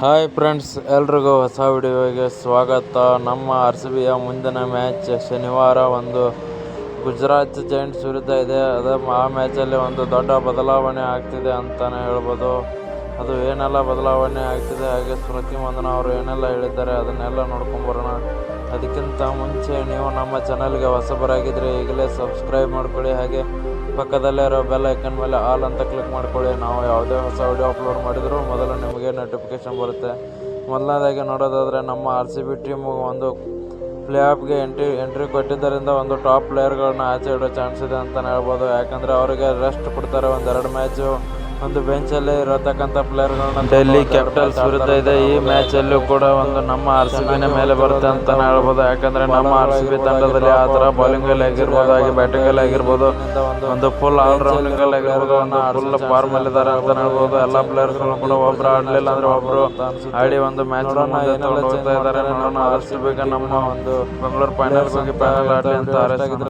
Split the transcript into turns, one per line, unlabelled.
Hi friends, ಎಲ್ರಿಗೂ ಹೊಸ ವಿಡಿಯೋಗೆ ಸ್ವಾಗತ. ನಮ್ಮ RCBಯ ಮುಂದಿನ ಮ್ಯಾಚ್ ಶನಿವಾರ ಒಂದು ಗುಜರಾತ್ ಜೈಂಟ್ಸ್ ವಿರುದ್ಧ ಇದೆ. ಆ ಮ್ಯಾಚಲ್ಲಿ ಒಂದು ದೊಡ್ಡ ಬದಲಾವಣೆ ಆಗ್ತಿದೆ ಅಂತಲೇ ಹೇಳ್ಬೋದು. ಅದು ಏನೆಲ್ಲ ಬದಲಾವಣೆ ಆಗ್ತಿದೆ, ಹಾಗೆ ಸ್ಮೃತಿ ಮಂದಣ್ಣ ಅವರು ಏನೆಲ್ಲ ಹೇಳಿದ್ದಾರೆ ಅದನ್ನೆಲ್ಲ ನೋಡ್ಕೊಂಬರೋಣ. ಅದಕ್ಕಿಂತ ಮುಂಚೆ ನೀವು ನಮ್ಮ ಚಾನಲ್ಗೆ ಹೊಸಬರಾಗಿದ್ದರೆ ಈಗಲೇ ಸಬ್ಸ್ಕ್ರೈಬ್ ಮಾಡ್ಕೊಳ್ಳಿ, ಹಾಗೆ ಪಕ್ಕದಲ್ಲೇ ಇರೋ ಬೆಲ್ ಐಕನ್ ಮೇಲೆ ಆಲ್ ಅಂತ ಕ್ಲಿಕ್ ಮಾಡ್ಕೊಳ್ಳಿ. ನಾವು ಯಾವುದೇ ಹೊಸ ವಿಡಿಯೋ ಅಪ್ಲೋಡ್ ಮಾಡಿದರೂ ಮೊದಲು ನಿಮಗೆ ನೋಟಿಫಿಕೇಶನ್ ಬರುತ್ತೆ. ಮೊದಲನೇದಾಗಿ ನೋಡೋದಾದರೆ, ನಮ್ಮ RCB ಟೀಮು ಒಂದು ಪ್ಲೇ ಆಫ್ಗೆ ಎಂಟ್ರಿ ಕೊಟ್ಟಿದ್ದರಿಂದ ಒಂದು ಟಾಪ್ ಪ್ಲೇಯರ್ಗಳನ್ನ ಆಚೆ ಇಡೋ ಚಾನ್ಸ್ ಇದೆ ಅಂತಲೇ ಹೇಳ್ಬೋದು. ಯಾಕಂದರೆ ಅವರಿಗೆ ರೆಸ್ಟ್ ಕೊಡ್ತಾರೆ. ಒಂದೆರಡು ಮ್ಯಾಚು ಒಂದು ಬೆಂಚಲ್ಲೇ ಇರತಕ್ಕಂಥ ಪ್ಲೇಯರ್ಗಳನ್ನ ಡೆಲ್ಲಿ ಕ್ಯಾಪಿಟಲ್ಸ್ ವಿರುದ್ಧ ಇದೆ. ಈ ಮ್ಯಾಚಲ್ಲೂ ಕೂಡ ಒಂದು ನಮ್ಮ RCBನ ಮೇಲೆ ಬರುತ್ತೆ ಅಂತಲೇ ಹೇಳ್ಬೋದು. ಯಾಕಂದರೆ ನಮ್ಮ RCB ತಂಡದಲ್ಲಿ ಆ ಥರ ಬೌಲಿಂಗಲ್ಲಿ ಆಗಿರ್ಬೋದು, ಹಾಗೆ ಬ್ಯಾಟಿಂಗಲ್ಲಿ ಆಗಿರ್ಬೋದು, ಒಂದು ಫುಲ್ ಆಲ್ರೌಂಡಿಂಗಲ್ಲಿ ಆಗಿರ್ಬೋದು, ಫುಲ್ ಫಾರ್ಮಲ್ಲಿದ್ದಾರೆ ಅಂತಲೇ ಹೇಳ್ಬೋದು. ಎಲ್ಲ ಪ್ಲೇಯರ್ಸ್ಗಳು ಕೂಡ ಒಬ್ಬರು ಆಡಲಿಲ್ಲ ಅಂದರೆ ಒಬ್ಬರು ಆಡಿ ಒಂದು ಮ್ಯಾಚ್ ಹೋಗ್ತಾ ಇದ್ದಾರೆ. ನೋಡೋಣ RCBಗೆ ನಮ್ಮ ಒಂದು ಬೆಂಗಳೂರು ಫೈನಲ್ಗೆ ಹೋಗಿ ಫೈನಲ್ ಆಡಲಿ ಅಂತ ಹಾರೈಸೋಣ.